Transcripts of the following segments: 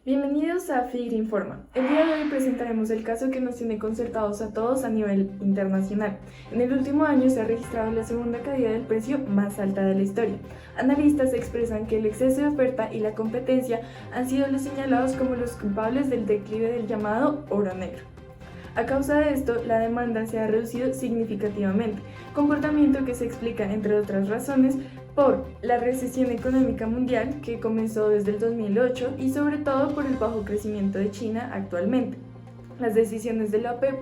Bienvenidos a FIGRE Informa. El día de hoy presentaremos el caso que nos tiene concertados a todos a nivel internacional. En el último año se ha registrado la segunda caída del precio más alta de la historia. Analistas expresan que el exceso de oferta y la competencia han sido los señalados como los culpables del declive del llamado oro negro. A causa de esto, la demanda se ha reducido significativamente, comportamiento que se explica, entre otras razones, por la recesión económica mundial que comenzó desde el 2008 y sobre todo por el bajo crecimiento de China actualmente. Las decisiones de la OPEP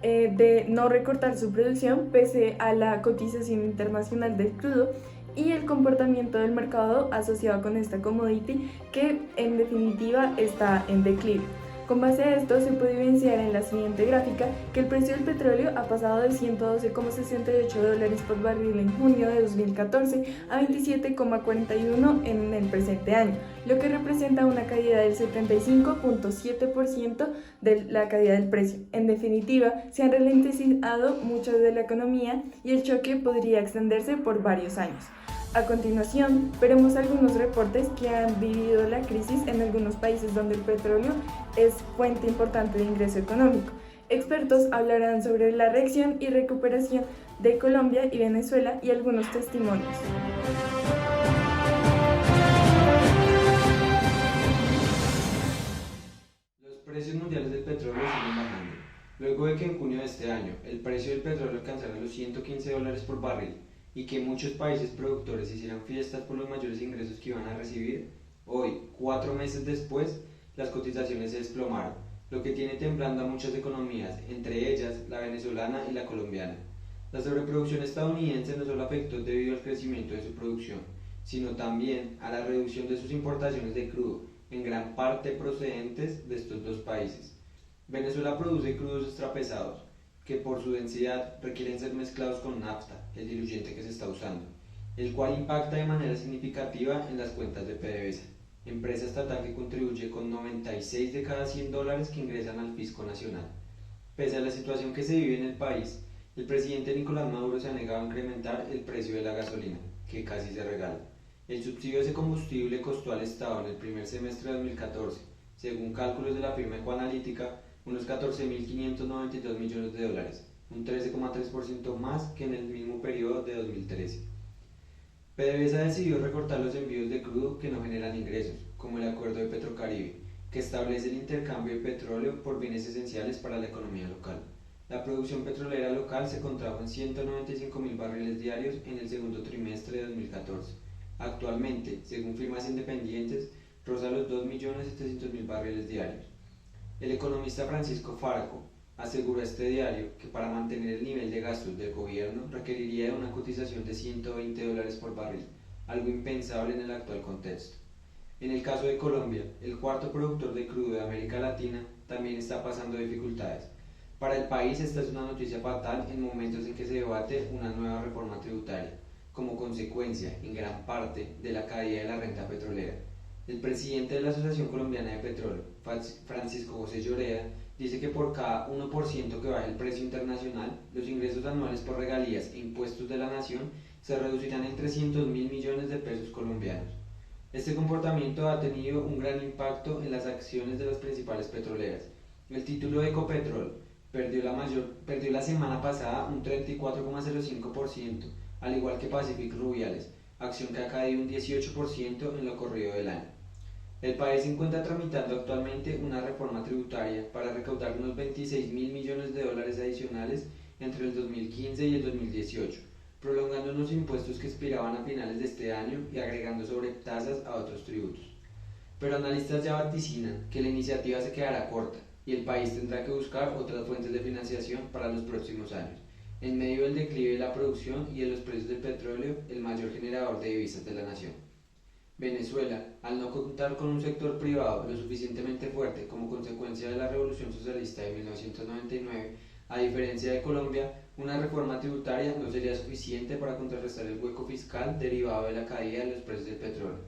de no recortar su producción pese a la cotización internacional del crudo y el comportamiento del mercado asociado con esta commodity que en definitiva está en declive. Con base a esto se puede evidenciar en la siguiente gráfica que el precio del petróleo ha pasado de $112,68 por barril en junio de 2014 a $27,41 en el presente año, lo que representa una caída del 75,7% de la caída del precio. En definitiva, se han ralentizado mucho de la economía y el choque podría extenderse por varios años. A continuación, veremos algunos reportes que han vivido la crisis en algunos países donde el petróleo es fuente importante de ingreso económico. Expertos hablarán sobre la reacción y recuperación de Colombia y Venezuela y algunos testimonios. Los precios mundiales del petróleo siguen bajando. Luego de que en junio de este año el precio del petróleo alcanzara los $115 por barril y que muchos países productores hicieran fiestas por los mayores ingresos que iban a recibir, hoy, 4 meses después, las cotizaciones se desplomaron, lo que tiene temblando a muchas economías, entre ellas la venezolana y la colombiana. La sobreproducción estadounidense no solo afectó debido al crecimiento de su producción, sino también a la reducción de sus importaciones de crudo, en gran parte procedentes de estos dos países. Venezuela produce crudos extrapesados, que por su densidad requieren ser mezclados con nafta, el diluyente que se está usando, el cual impacta de manera significativa en las cuentas de PDVSA, empresa estatal que contribuye con 96 de cada $100 que ingresan al fisco nacional. Pese a la situación que se vive en el país, el presidente Nicolás Maduro se ha negado a incrementar el precio de la gasolina, que casi se regala. El subsidio de ese combustible costó al Estado en el primer semestre de 2014, según cálculos de la firma Ecoanalítica, unos $14.592 millones, un 13,3% más que en el mismo periodo de 2013. PDVSA decidió recortar los envíos de crudo que no generan ingresos, como el acuerdo de Petrocaribe, que establece el intercambio de petróleo por bienes esenciales para la economía local. La producción petrolera local se contrajo en 195.000 barriles diarios en el segundo trimestre de 2014. Actualmente, según firmas independientes, roza los 2.700.000 barriles diarios. El economista Francisco Farco aseguró a este diario que para mantener el nivel de gastos del gobierno requeriría de una cotización de $120 por barril, algo impensable en el actual contexto. En el caso de Colombia, el cuarto productor de crudo de América Latina también está pasando dificultades. Para el país esta es una noticia fatal en momentos en que se debate una nueva reforma tributaria, como consecuencia, en gran parte, de la caída de la renta petrolera. El presidente de la Asociación Colombiana de Petróleo, Francisco José Lloreda, dice que por cada 1% que baje el precio internacional, los ingresos anuales por regalías e impuestos de la nación se reducirán en 300.000 millones de pesos colombianos. Este comportamiento ha tenido un gran impacto en las acciones de las principales petroleras. El título de Ecopetrol perdió la semana pasada un 34,05%, al igual que Pacific Rubiales, acción que ha caído un 18% en lo corrido del año. El país se encuentra tramitando actualmente una reforma tributaria para recaudar unos $26.000 millones adicionales entre el 2015 y el 2018, prolongando unos impuestos que expiraban a finales de este año y agregando sobretasas a otros tributos. Pero analistas ya vaticinan que la iniciativa se quedará corta y el país tendrá que buscar otras fuentes de financiación para los próximos años, en medio del declive de la producción y de los precios del petróleo, el mayor generador de divisas de la nación. Venezuela, al no contar con un sector privado lo suficientemente fuerte como consecuencia de la Revolución Socialista de 1999, a diferencia de Colombia, una reforma tributaria no sería suficiente para contrarrestar el hueco fiscal derivado de la caída de los precios del petróleo.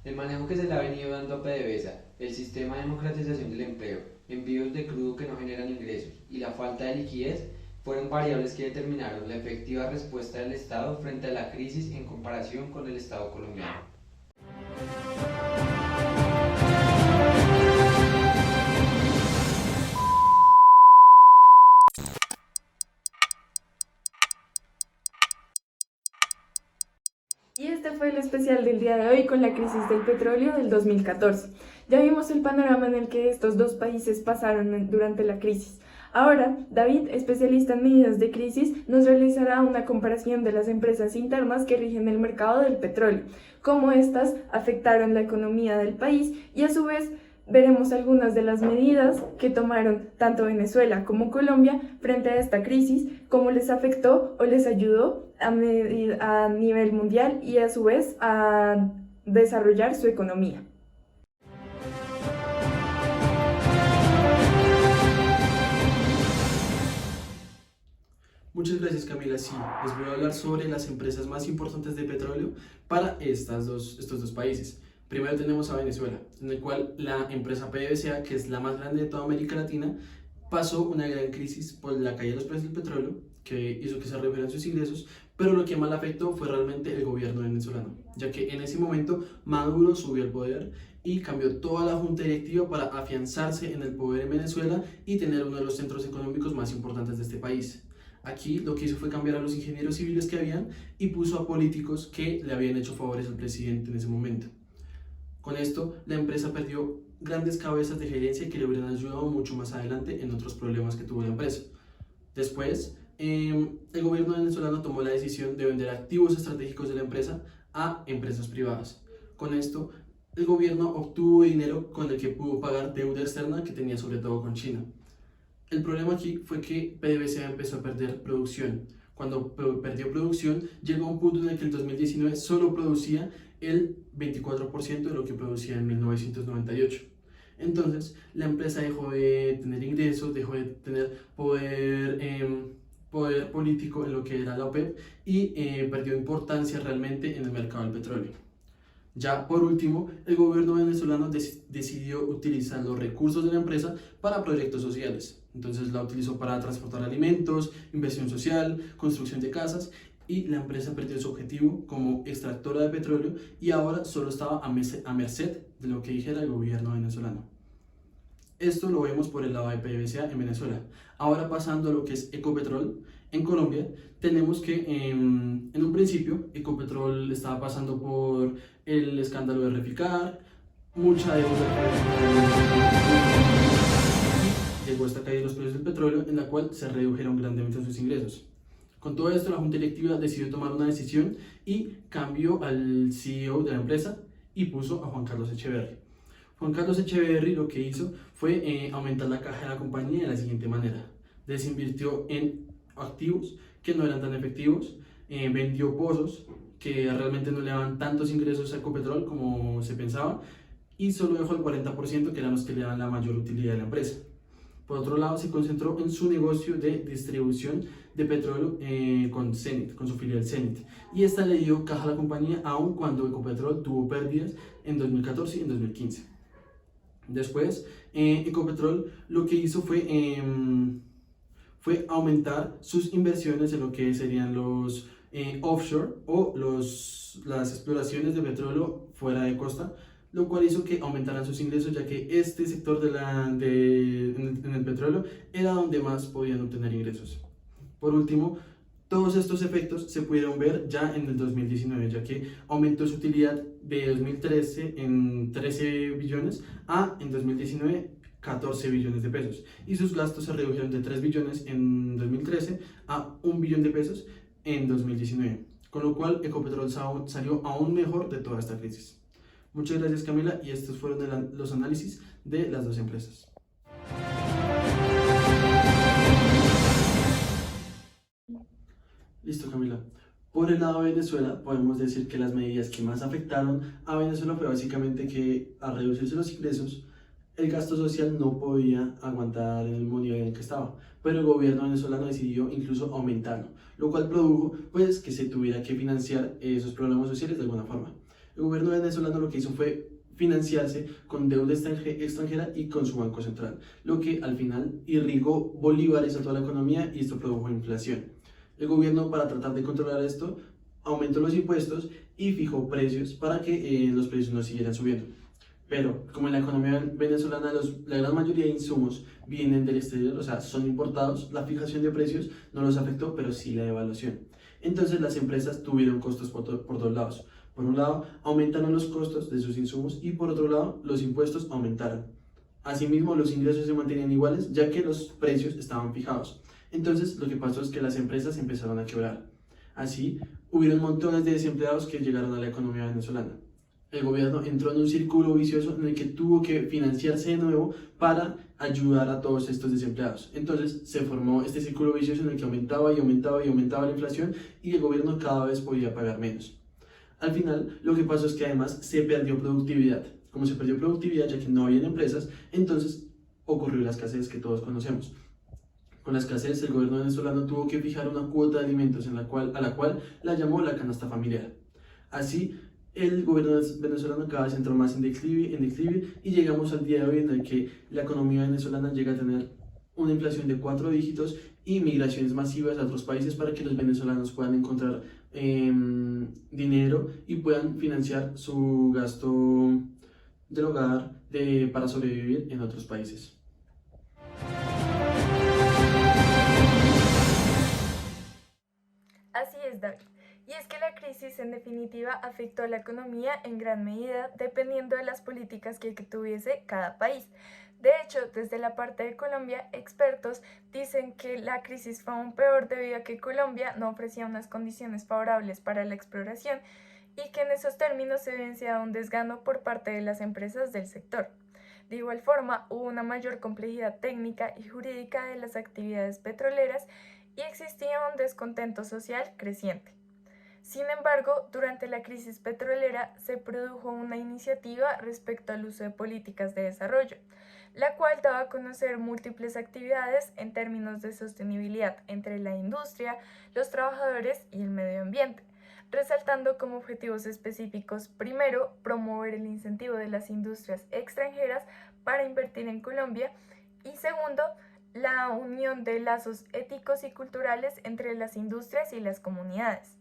El manejo que se le ha venido dando a PDVSA, el sistema de democratización del empleo, envíos de crudo que no generan ingresos y la falta de liquidez fueron variables que determinaron la efectiva respuesta del Estado frente a la crisis en comparación con el Estado colombiano. especial del día de hoy con la crisis del petróleo del 2014. Ya vimos el panorama en el que estos dos países pasaron durante la crisis. Ahora, David, especialista en medidas de crisis, nos realizará una comparación de las empresas internas que rigen el mercado del petróleo, cómo éstas afectaron la economía del país y a su vez veremos algunas de las medidas que tomaron tanto Venezuela como Colombia frente a esta crisis, cómo les afectó o les ayudó a nivel mundial y a su vez a desarrollar su economía. Muchas gracias, Camila. Sí, les voy a hablar sobre las empresas más importantes de petróleo para estos dos países. Primero tenemos a Venezuela, en el cual la empresa PDVSA, que es la más grande de toda América Latina, pasó una gran crisis por la caída de los precios del petróleo, que hizo que se redujeran sus ingresos, pero lo que más le afectó fue realmente el gobierno venezolano, ya que en ese momento Maduro subió al poder y cambió toda la junta directiva para afianzarse en el poder en Venezuela y tener uno de los centros económicos más importantes de este país. Aquí lo que hizo fue cambiar a los ingenieros civiles que habían y puso a políticos que le habían hecho favores al presidente en ese momento. Con esto, la empresa perdió grandes cabezas de gerencia que le hubieran ayudado mucho más adelante en otros problemas que tuvo la empresa. Después, el gobierno venezolano tomó la decisión de vender activos estratégicos de la empresa a empresas privadas. Con esto, el gobierno obtuvo dinero con el que pudo pagar deuda externa que tenía sobre todo con China. El problema aquí fue que PDVSA empezó a perder producción. Cuando perdió producción, llegó a un punto en el que el 2019 solo producía el 24% de lo que producía en 1998. Entonces, la empresa dejó de tener ingresos, dejó de tener poder político en lo que era la OPEP y perdió importancia realmente en el mercado del petróleo. Ya por último, el gobierno venezolano decidió utilizar los recursos de la empresa para proyectos sociales. Entonces la utilizó para transportar alimentos, inversión social, construcción de casas y la empresa perdió su objetivo como extractora de petróleo y ahora solo estaba a merced de lo que dijera el gobierno venezolano. Esto lo vemos por el lado de PDVSA en Venezuela. Ahora pasando a lo que es Ecopetrol, en Colombia tenemos que en un principio Ecopetrol estaba pasando por el escándalo de Reficar, mucha deuda y llegó esta caída de los precios del petróleo en la cual se redujeron grandemente sus ingresos. Con todo esto, la Junta Directiva decidió tomar una decisión y cambió al CEO de la empresa y puso a Juan Carlos Echeverry. Juan Carlos Echeverry lo que hizo fue aumentar la caja de la compañía de la siguiente manera. Desinvirtió en activos que no eran tan efectivos, vendió pozos que realmente no le daban tantos ingresos a Ecopetrol como se pensaba y solo dejó el 40% que eran los que le daban la mayor utilidad a la empresa. Por otro lado, se concentró en su negocio de distribución de petróleo con Zenit, con su filial Zenit. Y esta le dio caja a la compañía aun cuando Ecopetrol tuvo pérdidas en 2014 y en 2015. Después, Ecopetrol lo que hizo fue aumentar sus inversiones en lo que serían los offshore o las exploraciones de petróleo fuera de costa, lo cual hizo que aumentaran sus ingresos, ya que este sector en el petróleo era donde más podían obtener ingresos. Por último, todos estos efectos se pudieron ver ya en el 2019, ya que aumentó su utilidad de 2013 en 13 billones a en 2019 14 billones de pesos y sus gastos se redujeron de 3 billones en 2013 a 1 billón de pesos en 2019, con lo cual Ecopetrol salió aún mejor de toda esta crisis. Muchas gracias, Camila, y estos fueron los análisis de las dos empresas. Listo, Camila. Por el lado de Venezuela, podemos decir que las medidas que más afectaron a Venezuela fue básicamente que al reducirse los ingresos, el gasto social no podía aguantar en el mismo nivel en el que estaba, pero el gobierno venezolano decidió incluso aumentarlo, lo cual produjo pues que se tuviera que financiar esos problemas sociales de alguna forma. El gobierno venezolano lo que hizo fue financiarse con deuda extranjera y con su Banco Central, lo que al final irrigó bolívares a toda la economía y esto produjo inflación. El gobierno, para tratar de controlar esto, aumentó los impuestos y fijó precios para que los precios no siguieran subiendo. Pero como en la economía venezolana la gran mayoría de insumos vienen del exterior, o sea, son importados, la fijación de precios no los afectó, pero sí la devaluación. Entonces las empresas tuvieron costos por todos lados. Por un lado, aumentaron los costos de sus insumos y por otro lado, los impuestos aumentaron. Asimismo, los ingresos se mantenían iguales ya que los precios estaban fijados. Entonces, lo que pasó es que las empresas empezaron a quebrar. Así, hubieron montones de desempleados que llegaron a la economía venezolana. El gobierno entró en un círculo vicioso en el que tuvo que financiarse de nuevo para ayudar a todos estos desempleados. Entonces se formó este círculo vicioso en el que aumentaba y aumentaba y aumentaba la inflación y el gobierno cada vez podía pagar menos. Al final, lo que pasó es que además se perdió productividad. Como se perdió productividad ya que no había empresas, entonces ocurrió la escasez que todos conocemos. Con la escasez, el gobierno venezolano tuvo que fijar una cuota de alimentos a la cual la llamó la canasta familiar. Así, el gobierno venezolano cada vez entró más en declive y llegamos al día de hoy en el que la economía venezolana llega a tener una inflación de 4 dígitos y migraciones masivas a otros países para que los venezolanos puedan encontrar dinero y puedan financiar su gasto del hogar para sobrevivir en otros países. Así es, David. Y es que la crisis en definitiva afectó a la economía en gran medida dependiendo de las políticas que tuviese cada país. De hecho, desde la parte de Colombia, expertos dicen que la crisis fue aún peor debido a que Colombia no ofrecía unas condiciones favorables para la exploración y que en esos términos se evidenciaba un desgano por parte de las empresas del sector. De igual forma, hubo una mayor complejidad técnica y jurídica de las actividades petroleras y existía un descontento social creciente. Sin embargo, durante la crisis petrolera se produjo una iniciativa respecto al uso de políticas de desarrollo, la cual daba a conocer múltiples actividades en términos de sostenibilidad entre la industria, los trabajadores y el medio ambiente, resaltando como objetivos específicos, primero, promover el incentivo de las industrias extranjeras para invertir en Colombia y segundo, la unión de lazos éticos y culturales entre las industrias y las comunidades.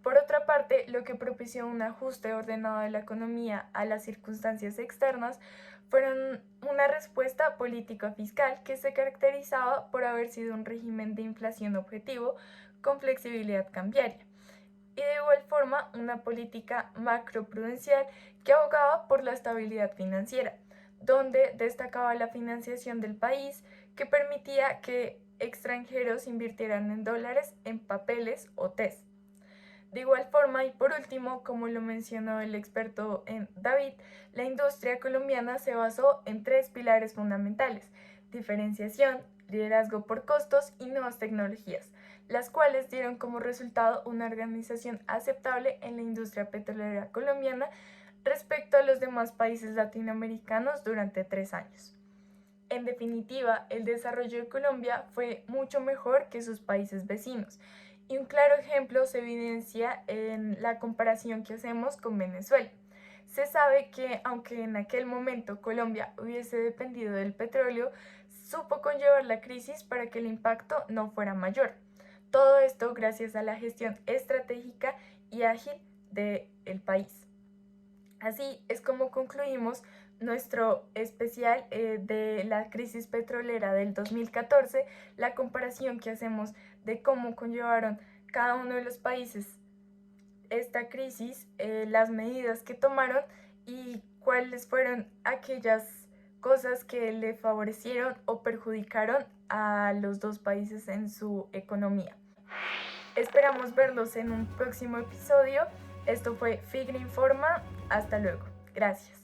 Por otra parte, lo que propició un ajuste ordenado de la economía a las circunstancias externas fueron una respuesta político-fiscal que se caracterizaba por haber sido un régimen de inflación objetivo con flexibilidad cambiaria y de igual forma una política macroprudencial que abogaba por la estabilidad financiera, donde destacaba la financiación del país que permitía que extranjeros invirtieran en dólares, en papeles o TES. De igual forma y por último, como lo mencionó el experto David, la industria colombiana se basó en 3 pilares fundamentales: diferenciación, liderazgo por costos y nuevas tecnologías, las cuales dieron como resultado una organización aceptable en la industria petrolera colombiana respecto a los demás países latinoamericanos durante 3 años. En definitiva, el desarrollo de Colombia fue mucho mejor que sus países vecinos. Y un claro ejemplo se evidencia en la comparación que hacemos con Venezuela. Se sabe que, aunque en aquel momento Colombia hubiese dependido del petróleo, supo conllevar la crisis para que el impacto no fuera mayor. Todo esto gracias a la gestión estratégica y ágil del país. Así es como concluimos nuestro especial de la crisis petrolera del 2014, la comparación que hacemos de cómo conllevaron cada uno de los países esta crisis, las medidas que tomaron y cuáles fueron aquellas cosas que le favorecieron o perjudicaron a los dos países en su economía. Esperamos verlos en un próximo episodio. Esto fue Figre Informa. Hasta luego. Gracias.